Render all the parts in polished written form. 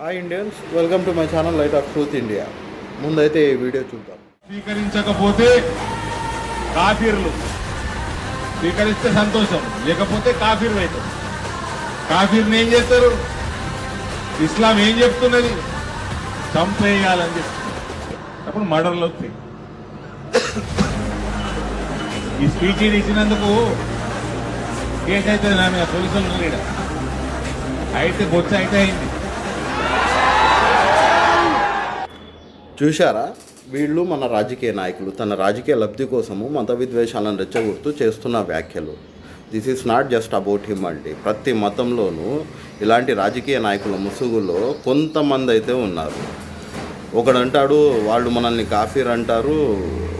Hi Indians, welcome to my channel light of truth India. ముందైతే ఈ video చూద్దాం. స్వీకరించకపోతే కాఫీర్లు, స్వీకరిస్తే సంతోషం, లేకపోతే కాఫీర్లు అవుతారు. కాఫీర్ని ఏం చేస్తారు? ఇస్లాం ఏం చెప్తున్నది? చంపేయాలని చెప్తుంది. అప్పుడు మర్డర్లు వస్తాయి. ఈ స్పీచ్ ఇచ్చినందుకు కేసు అవుతుంది నా మీద, పోలీసులు అయితే బొచ్చ అయితే అయింది. చూశారా, వీళ్ళు మన రాజకీయ నాయకులు తన రాజకీయ లబ్ధి కోసము మత విద్వేషాలను రెచ్చగొడుతూ చేస్తున్న వ్యాఖ్యలు. This is not just about him అండి. ప్రతి మతంలోనూ ఇలాంటి రాజకీయ నాయకుల ముసుగులో కొంతమంది అయితే ఉన్నారు. ఒకడంటాడు వాళ్ళు మనల్ని కాఫీర్ అంటారు,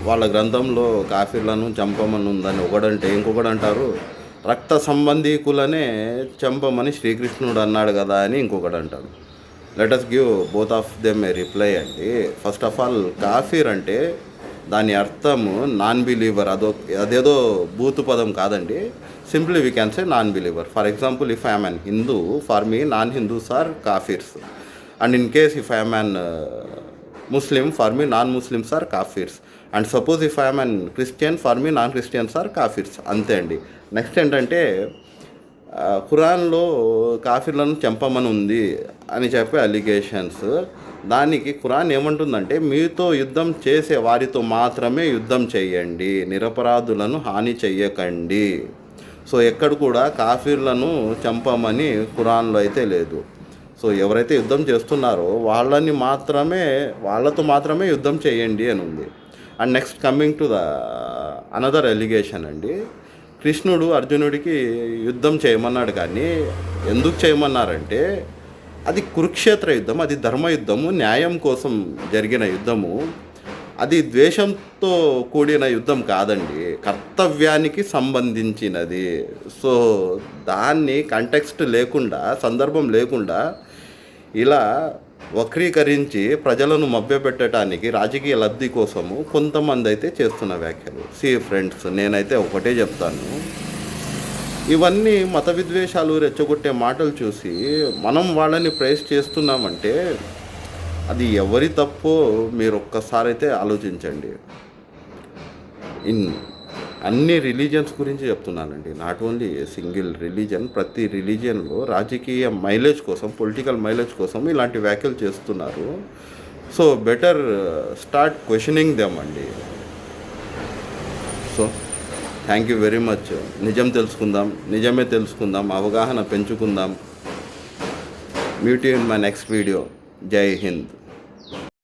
వాళ్ళ గ్రంథంలో కాఫీర్లను చంపమని ఉందని ఒకడంటే, ఇంకొకడు అంటారు రక్త సంబంధీకులనే చంపమని శ్రీకృష్ణుడు అన్నాడు కదా అని ఇంకొకడు అంటాడు. Let us give both of them a reply అండి. ఫస్ట్ ఆఫ్ ఆల్, కాఫీర్ అంటే దాని అర్థము నాన్ బిలీవర్. అదేదో బూతు పదం కాదండి. Simply we can say non believer. For example, if I'm an Hindu, for me non Hindus are కాఫీర్స్. And in case if I'm an Muslim, for me non-Muslims are kafirs. And suppose if I am an Christian, for me non-Christians are kafirs. అంతే అండి. Next ఏంటంటే, ఖురాన్లో కాఫీర్లను చంపమని ఉంది అని చెప్పే allegations. దానికి ఖురాన్ ఏమంటుందంటే, మీతో యుద్ధం చేసే వారితో మాత్రమే యుద్ధం చేయండి, నిరపరాధులను హాని చెయ్యకండి. సో ఎక్కడ కూడా కాఫీర్లను చంపమని ఖురాన్లో అయితే లేదు. సో ఎవరైతే యుద్ధం చేస్తున్నారో వాళ్ళతో మాత్రమే యుద్ధం చేయండి అని ఉంది. And next coming to the another allegation అండి. కృష్ణుడు అర్జునుడికి యుద్ధం చేయమన్నాడు, కానీ ఎందుకు చేయమన్నారంటే అది కురుక్షేత్ర యుద్ధం, అది ధర్మయుద్ధము, న్యాయం కోసం జరిగిన యుద్ధము. అది ద్వేషంతో కూడిన యుద్ధం కాదండి, కర్తవ్యానికి సంబంధించినది. సో దాన్ని కంటెక్స్ట్ లేకుండా, సందర్భం లేకుండా ఇలా వక్రీకరించి ప్రజలను మభ్యపెట్టడానికి రాజకీయ లబ్ధి కోసము కొంతమంది అయితే చేస్తున్న వ్యాఖ్యలు. ఫ్రెండ్స్, నేనైతే ఒకటే చెప్తాను, ఇవన్నీ మత విద్వేషాలు రెచ్చగొట్టే మాటలు చూసి మనం వాళ్ళని ప్రైజ్ చేస్తున్నామంటే అది ఎవరి తప్పో మీరు ఒక్కసారి అయితే ఆలోచించండి. అన్ని రిలీజియన్స్ గురించి చెప్తున్నానండి, నాట్ ఓన్లీ సింగిల్ రిలీజియన్. ప్రతి రిలీజియన్లో రాజకీయ మైలేజ్ కోసం, పొలిటికల్ మైలేజ్ కోసం ఇలాంటి వ్యాఖ్యలు చేస్తున్నారు. So better start questioning them అండి. So thank you very much. నిజం తెలుసుకుందాం, నిజమే తెలుసుకుందాం, అవగాహన పెంచుకుందాం. Meet you in my next video. Jai Hind.